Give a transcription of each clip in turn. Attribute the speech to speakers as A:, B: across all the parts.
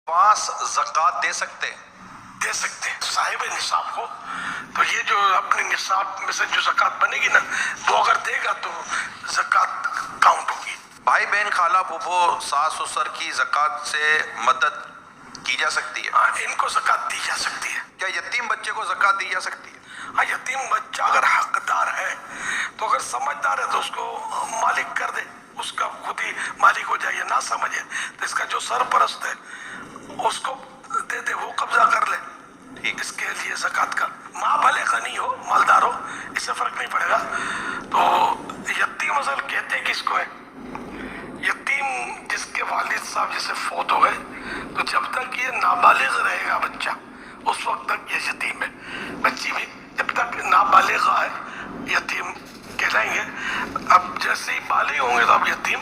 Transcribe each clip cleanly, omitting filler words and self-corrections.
A: پاس زکوٰۃ دے سکتے
B: ہیں صاحب نصاب کو. تو یہ جو اپنے نصاب میں سے جو زکوٰۃ بنے گی نا وہ اگر دے گا تو زکوٰۃ کاؤنٹ ہوگی.
A: بھائی بہن خالہ پھوپھو ساس سسر کی زکوٰۃ سے مدد کی جا سکتی ہے؟
B: ہاں ان کو زکوٰۃ دی جا سکتی ہے.
A: کیا یتیم بچے کو زکوٰۃ دی جا سکتی ہے؟
B: ہاں یتیم بچہ اگر حقدار ہے تو اگر سمجھدار ہے تو اس کو مالک کر دے, اس کا خود ہی مالک ہو جائے. نہ سمجھے تو اس کا جو سرپرست ہے اس کو دے دے, وہ قبضہ کر لے.
A: ٹھیک.
B: اس کے لیے زکوٰۃ کا ماں بھلے غنی ہو مالدار ہو اس سے فرق نہیں پڑے گا. تو یتیم اصل کہتے کس کو ہے؟ یتیم جس کے والد صاحب جیسے فوت ہو گئے تو جب تک یہ نابالغ رہے گا بچہ اس وقت تک یہ یتیم ہے. بچی بھی جب تک نابالغ ہے یتیم کہلائیں گے. اب جیسے ہی بالغ ہوں گے تو اب یتیم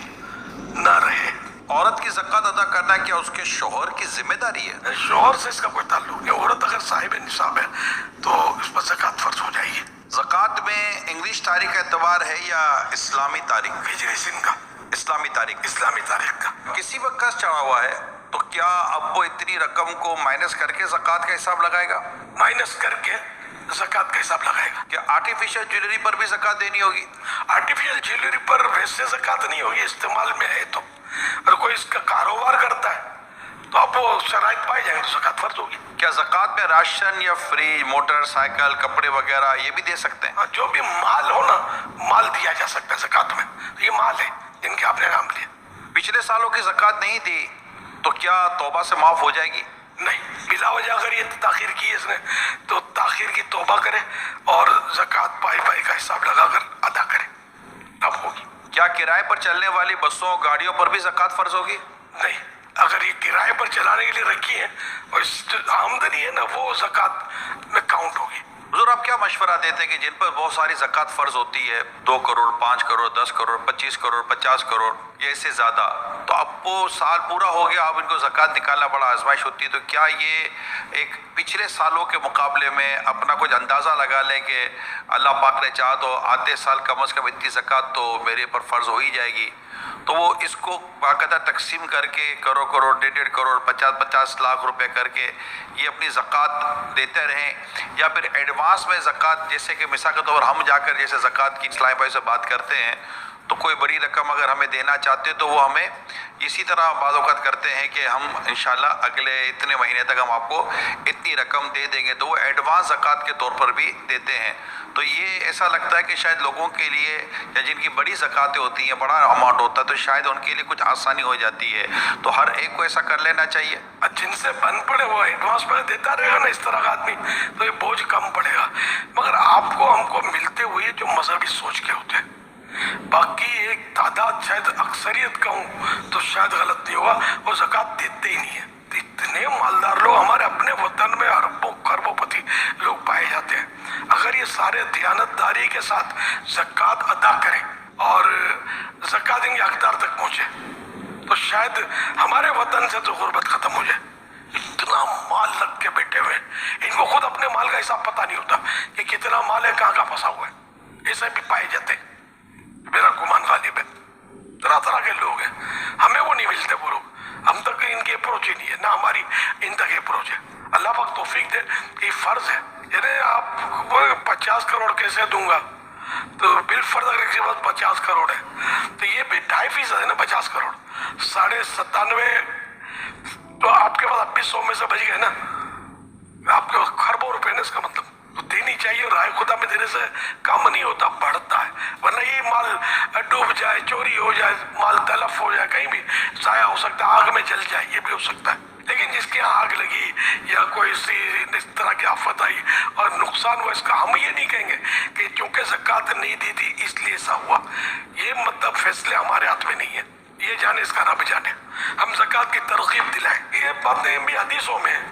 B: نہ رہے.
A: عورت کی زکوٰۃ ادا کرنا کیا اس کے شوہر کی ذمہ داری ہے؟
B: شوہر سے اس کا کوئی تعلق نہیں. عورت اگر صاحب نصاب ہے تو اس پر زکوٰۃ فرض ہو جائے گی.
A: زکوٰۃ میں انگلش تاریخ کا اعتبار ہے یا اسلامی تاریخ؟
B: ہجری سن کا
A: اسلامی تاریخ.
B: اسلامی تاریخ کا.
A: کسی وقت قرض چڑھا ہوا ہے تو کیا اب وہ اتنی رقم کو مائنس کر کے زکوٰۃ کا حساب لگائے گا؟
B: مائنس کر کے زکوٰۃ کا حساب لگائے گا.
A: کیا آرٹیفیشل جویلری پر بھی زکوٰۃ دینی ہوگی؟
B: آرٹیفیشل جیولری پر ویسے زکوٰۃ نہیں ہوگی استعمال میں ہے تو. اگر کوئی اس کا کاروبار کرتا ہے تو اب وہ شرائط پائے جائیں گے تو زکوٰۃ فرض ہوگی.
A: کیا زکوٰۃ میں راشن یا فریج موٹر سائیکل کپڑے وغیرہ یہ بھی دے سکتے ہیں؟
B: جو بھی مال ہو نا مال دیا جا سکتا ہے زکوٰۃ میں. یہ مال ہے جن کے آپ نے نام لیے.
A: پچھلے سالوں کی زکوٰۃ نہیں دی تو کیا توبہ سے معاف ہو جائے گی؟
B: نہیں, بلا وجہ اگر یہ تاخیر کی ہے اس نے تو تاخیر کی توبہ کرے اور زکوٰۃ پائی پائی کا حساب لگا کر ادا کرے تب ہوگی.
A: کیا کرائے پر چلنے والی بسوں گاڑیوں پر بھی زکوٰۃ فرض ہوگی؟
B: نہیں, اگر یہ کرائے پر چلانے کے لیے رکھی ہے اور اس جو آمدنی ہے نا وہ زکوٰۃ میں کاؤنٹ ہوگی.
A: حضور آپ کیا مشورہ دیتے ہیں کہ جن پر بہت ساری زکوٰۃ فرض ہوتی ہے 2 کروڑ 5 کروڑ 10 کروڑ 25 کروڑ 50 کروڑ یا اس سے زیادہ, تو اب وہ سال پورا ہو گیا اب ان کو زکوٰۃ نکالنا بڑا آزمائش ہوتی ہے, تو کیا یہ ایک پچھلے سالوں کے مقابلے میں اپنا کچھ اندازہ لگا لیں کہ اللہ پاک نے چاہا تو آتے سال کم از کم اتنی زکوٰۃ تو میرے پر فرض ہو ہی جائے گی, تو وہ اس کو باقاعدہ تقسیم کر کے کروڑ 1.5 کروڑ 50 لاکھ روپے کر کے یہ اپنی زکوٰۃ دیتے رہیں, یا پھر ایڈوانس میں زکوٰۃ جیسے کہ مثال کے طور پر ہم جا کر جیسے زکوٰۃ کی اسلامی بھائی سے بات کرتے ہیں تو کوئی بڑی رقم اگر ہمیں دینا چاہتے تو وہ ہمیں اسی طرح بعض اوقات کرتے ہیں کہ ہم انشاءاللہ اگلے اتنے مہینے تک ہم آپ کو اتنی رقم دے دیں گے, تو وہ ایڈوانس زکوٰۃ کے طور پر بھی دیتے ہیں. تو یہ ایسا لگتا ہے کہ شاید لوگوں کے لیے یا جن کی بڑی زکوٰۃیں ہوتی ہیں بڑا اماؤنٹ ہوتا ہے تو شاید ان کے لیے کچھ آسانی ہو جاتی ہے, تو ہر ایک کو ایسا کر لینا چاہیے.
B: جن سے بن پڑے وہ ایڈوانس پہ دیتا رہے گا نا اس طرح کا آدمی تو یہ بوجھ کم پڑے گا. مگر آپ کو ہم کو ملتے ہوئے جو مذہبی سوچ کے ہوتے ہیں, باقی ایک تعداد شاید اکثریت کہوں تو شاید غلط نہیں ہوگا وہ زکوٰۃ دیتے ہی نہیں ہے. اتنے مالدار لوگ ہمارے اپنے وطن میں اربوں خربوں پتی لوگ پائے جاتے ہیں. اگر یہ سارے دیانتداری کے ساتھ زکوٰۃ ادا کریں اور زکوٰۃ ان کے حقدار تک پہنچے تو شاید ہمارے وطن سے تو غربت ختم ہو جائے. اتنا مال لگ کے بیٹھے ہوئے ان کو خود اپنے مال کا حساب پتہ نہیں ہوتا کہ کتنا مال ہے کہاں کہاں پھنسا ہوا ہے. ایسے بھی پائے جاتے ہیں, میرا گمان غالب ہے. طرح طرح کے لوگ ہیں, ہمیں وہ نہیں ملتے وہ لوگ, ہم تک ان کی اپروچ ہی نہیں ہے, نہ ہماری ان تک اپروچ ہے. اللہ پاک توفیق دے کہ فرض ہے, یعنی آپ وہ 50 کروڑ کیسے دوں گا تو بالفرض اگر کسی کے پاس 50 کروڑ ہے تو یہ بھی 2.5% ہے نا 50 کروڑ 97.5 تو آپ کے پاس اب بھی 100 میں سے بچ گئے نا, آپ کے پاس خربوں روپے نا, اس کا مطلب تو دینی چاہیے. رائے خدا میں دینے سے کم نہیں ہوتا بڑھتا ہے, ورنہ یہ مال ڈوب جائے چوری ہو جائے مال تلف ہو جائے کہیں بھی ضائع ہو سکتا ہے, آگ میں جل جائے یہ بھی ہو سکتا ہے. لیکن جس کے یہاں آگ لگی یا کوئی اس طرح کی آفت آئی اور نقصان ہوا اس کا ہم یہ نہیں کہیں گے کہ چونکہ زکوٰۃ نہیں دی تھی اس لیے ایسا ہوا. یہ مطلب فیصلے ہمارے ہاتھ میں نہیں ہے, یہ جانے اس کا رب جانے. ہم زکوٰۃ کی ترغیب دلائیں, یہ باتیں بھی حدیثوں میں ہیں.